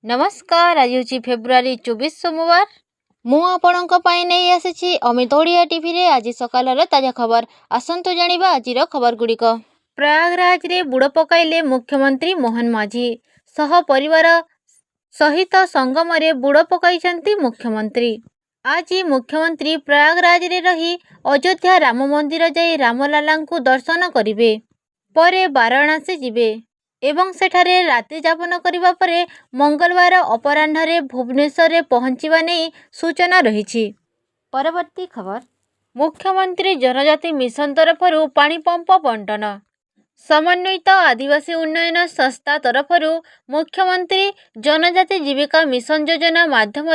नमस्कार। आज हूँ फेब्रुआरी 24 सोमवार। मु आपणों नहीं आसी अमित ओडिया टीवी रे आज सकाल ताजा खबर। आसतु जानिबा आजिर खबर गुड़िक। प्रयागराज रे बुड़ पकाइले मुख्यमंत्री मोहन माझी। सह परिवार सहित संगम रे बुड़ पकाइछंती मुख्यमंत्री। आज मुख्यमंत्री प्रयागराज रे रही अयोध्या राम मंदिर जाई रामलाला को दर्शन करिवे। परे वाराणसी जिवे एवं सेठारे राति जापन करिबा परे मंगलवार अपराह्न भुवनेश्वर पहुंचवा नहीं सूचना रही। परवर्ती खबर। मुख्यमंत्री जनजाति मिशन तरफरु पानी पंप बंटन। समन्वित आदिवासी उन्नयन संस्था तरफरु मुख्यमंत्री जनजाति जीविका मिशन योजना माध्यम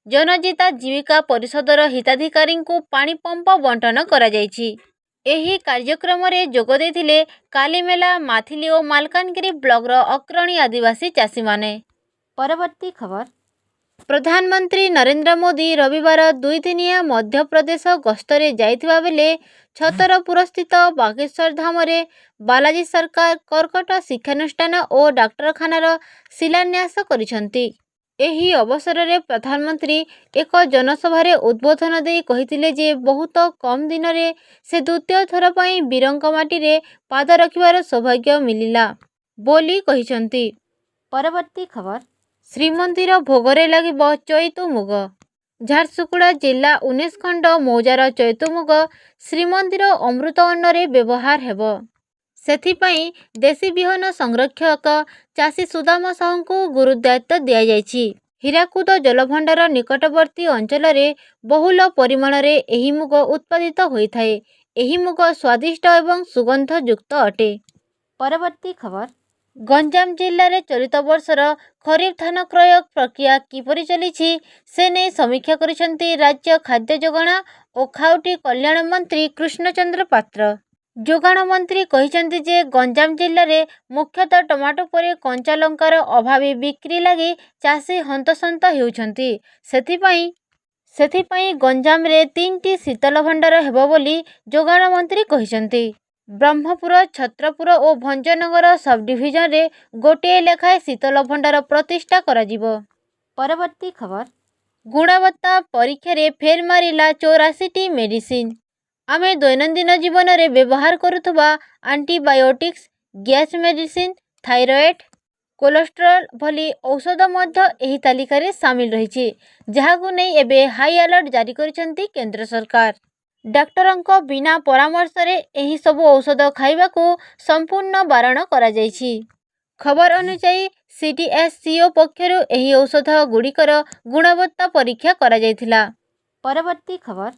जनजिता जीविका परिषदर हिताधिकारी को पानी पंप बंटन करा जायछि। एही कार्यक्रम रे जोग देथिले कालीमेला माथिली और मालकानगिरी ब्लॉकर अग्रणी आदिवासी चाषी माने। परवर्ती खबर। प्रधानमंत्री नरेंद्र मोदी रविवार 2 दिनिया मध्य प्रदेश गस्तरे जाइथिबा बेले छतरपुर स्थित बागेश्वर धाम रे बालाजी सरकार कर्कट शिक्षानुष्ठान और डाक्तरखानार शिलान्यास करिसंती। एही अवसर रे प्रधानमंत्री एक जनसभा उद्बोधन दे कहिथिले जे बहुत कम दिन रे से द्वितीय थर पई वीरंक माटी रे पाद रखिबार सौभाग्य मिलिला बोली कहिसंती। परवर्ती खबर। श्रीमंदिर भोगरे लागिब चैतु मुग। झारसुगुड़ा जिला 19 खंड मौजार चैतु मुग श्रीमंदिर अमृत अन्न रे व्यवहार हेबो। सेथिपाई देशी बिहन संरक्षक चाषी सुदाम साहू को गुरुदायित्व दिया जायछि। हीराकुद जलभंडार निकटवर्ती अंचल रे बहुल परिमाण रे एही मुग उत्पादित होइथाए। एही मुग स्वादिष्ट एवं सुगंध युक्त अटे। परवर्ती खबर। गंजाम जिले में चलित वर्षर खरीफ धान क्रय प्रक्रिया किपरि चलिछि से नै समीक्षा करिसेंती राज्य खाद्य जोगाण और खाउटी कल्याण मंत्री कृष्णचंद्र पात्र। जोगाण मंत्री कहिसेंती जे गंजाम जिले में मुख्यतः टमाटो परे कंचा लंकार अभावी बिक्री लगी चाषी हंतसंत हेउछंती। सेथिपाई गंजाम रे 3टी शीतल भंडार हेबो बोली जोगाण मंत्री कहिसेंती। ब्रह्मपुर छत्रपुर और भंजनगर सब डिविजन रे गोटे लेखाए शीतल भंडार प्रतिष्ठा करा जिवो। परवर्ती खबर। गुणवत्ता परीक्षा रे फेल मारिला 84टी मेडिसिन। आमे दैनंदिन जीवन रे व्यवहार करुथबा antibiotics gas medicine thyroid cholesterol भली औषध मध्य एही तालिका रे शामिल रहिछि जहाकु नै एबे हाई अलर्ट जारी करिसेंती केंद्र सरकार। डाक्टरंक बिना परामर्श रे एही सब औषध खाइबा को संपूर्ण बारण करा जायछि। खबर अनुसार सीडीएससीओ पक्षरु एही औषध गुड़िकर गुणवत्ता परीक्षा करा जायथिला। परवर्ती खबर।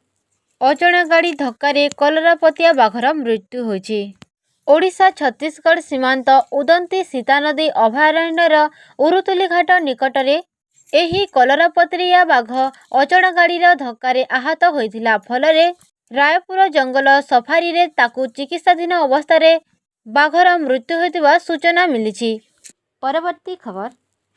अजणा गाड़ी धक्का कलरापतिया बाघर मृत्यु होइछि। ओडिशा छत्तीसगढ़ सीमांत उदंती सीता नदी अभयारण्यर उरुतुली घाट निकटरे एही कलरापतिया बाघ अजणा गाड़ीर धक्का आहत होइथिला फलरे रायपुर जंगल सफारी रे ताकू चिकित्साधीन अवस्था बाघर मृत्यु होइतिबा सूचना मिलिछि। परवर्ती खबर।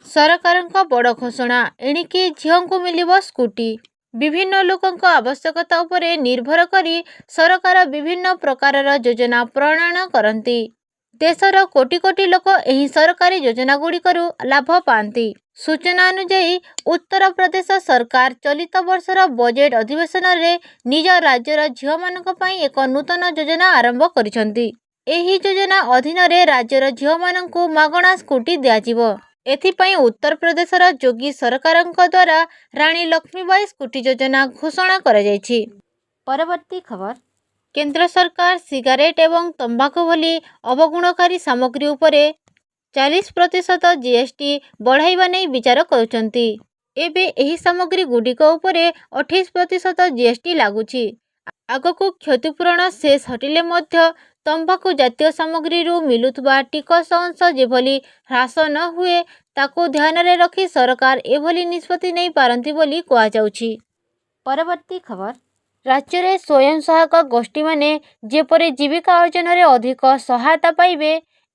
सरकारଙ୍କ बड़ घोषणा एणिकी झियोंकु मिलिबो स्कूटी। विभिन्न लोकंक आवश्यकता उपरे निर्भर करी सरकार विभिन्न प्रकारर योजना प्रणयन करती। देशर कोटी कोटी लोक एही सरकारी योजना गुड़िकरू लाभ पाती। सूचना अनुसार उत्तर प्रदेश सरकार चलित वर्षर बजेट अधिवेशन रे निज राज्यर झियो मानक पई एक नूतन योजना आरंभ करिसंती। एही योजना अधीन रे राज्यर झियो मानकू मागणा स्कूटी दियाजिवो। एथिपाई उत्तर प्रदेशर योगी सरकारंक द्वारा रानी लक्ष्मीबाई स्कूटी योजना घोषणा करा जायछि। परवर्ती खबर। केंद्र सरकार सिगारेट एवं तंबाकू भली अवगुणकारी सामग्री उपरे 40% जीएसटी बढ़ाइबा नै विचार करुचंती। एबे एही सामग्री गुडिक उपरे 28% जीएसटी लागुछि। आगकू क्षतिपूरण शेष हटिले मध्य तंबाकू जातीय सामग्री मिलुथबा टिकस अंश जेभली ह्रास न हुए ताकू ध्यान रे रखी सरकार एभली निष्पत्ति नहीं पारंती बोली कहा जाउछि। परवर्ती खबर। राज्य रे स्वयं सहायक गोष्ठी माने जेपरे जीविका अर्जन रे अधिक सहायता पाइबे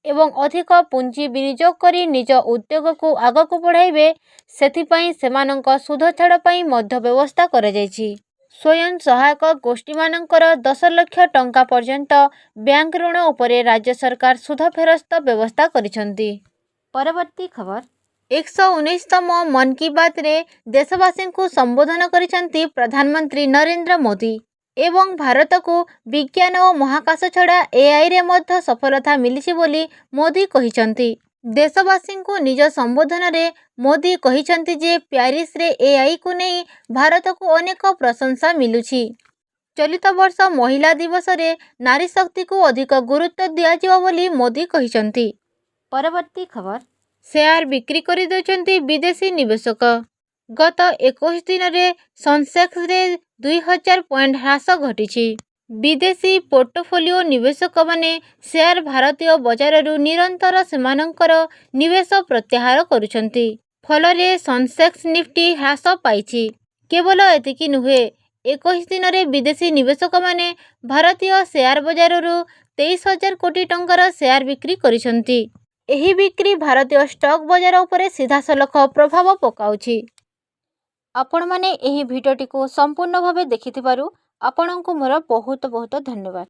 एवं अधिक पुंजी विनियोग करी निज उद्योग को आगकू बढ़ाइबे सेथिपाई सेमानंक सुध छाड़ पाई मध्य व्यवस्था करा जायछि। स्वयं सहायक गोष्ठी मानकर 10 लाख टंका पर्यंत बैंक ऋण उपरे राज्य सरकार सुध फेरस्त व्यवस्था करिसंती। परवर्ती खबर। 119ତମ ମନ୍ କି ବାତ୍ରେ ଦେଶବାସୀଙ୍କୁ ସମ୍ବୋଧନ କରିଛନ୍ତି ପ୍ରଧାନମନ୍ତ୍ରୀ ନରେନ୍ଦ୍ର ମୋଦି ଏବଂ ଭାରତକୁ ବିଜ୍ଞାନ ଓ ମହାକାଶ ଛଡ଼ା ଏଆଇରେ ମଧ୍ୟ ସଫଳତା ମିଳିଛି ବୋଲି ମୋଦି କହିଛନ୍ତି। ଦେଶବାସୀଙ୍କୁ ନିଜ ସମ୍ବୋଧନରେ ମୋଦି କହିଛନ୍ତି ଯେ ପ୍ୟାରିସରେ ଏଆଇକୁ ନେଇ ଭାରତକୁ ଅନେକ ପ୍ରଶଂସା ମିଳୁଛି। ଚଳିତ ବର୍ଷ ମହିଳା ଦିବସରେ ନାରୀ ଶକ୍ତିକୁ ଅଧିକ ଗୁରୁତ୍ୱ ଦିଆଯିବ ବୋଲି ମୋଦି କହିଛନ୍ତି। ପରବର୍ତ୍ତୀ ଖବର, ସେୟାର ବିକ୍ରି କରିଦେଉଛନ୍ତି ବିଦେଶୀ ନିବେଶକ। ଗତ 21 ଦିନରେ ସେନ୍ସେକ୍ସରେ 2000 ପଏଣ୍ଟ ହ୍ରାସ ଘଟିଛି। ବିଦେଶୀ ପୋର୍ଟଫୋଲିଓ ନିବେଶକମାନେ ସେୟାର ଭାରତୀୟ ବଜାରରୁ ନିରନ୍ତର ସେମାନଙ୍କର ନିବେଶ ପ୍ରତ୍ୟାହାର କରୁଛନ୍ତି। ଫଳରେ ସେନ୍ସେକ୍ସ ନିଫ୍ଟି ହ୍ରାସ ପାଇଛି। କେବଳ ଏତିକି ନୁହେଁ, 21 ଦିନରେ ବିଦେଶୀ ନିବେଶକମାନେ ଭାରତୀୟ ସେୟାର ବଜାରରୁ 23,000 କୋଟି ଟଙ୍କାର ସେୟାର ବିକ୍ରି କରିଛନ୍ତି। ଏହି ବିକ୍ରି ଭାରତୀୟ ଷ୍ଟକ୍ ବଜାର ଉପରେ ସିଧାସଳଖ ପ୍ରଭାବ ପକାଉଛି। ଆପଣମାନେ ଏହି ଭିଡ଼ିଓଟିକୁ ସମ୍ପୂର୍ଣ୍ଣ ଭାବେ ଦେଖିଥିବାରୁ ଆପଣଙ୍କୁ ମୋର ବହୁତ ବହୁତ ଧନ୍ୟବାଦ।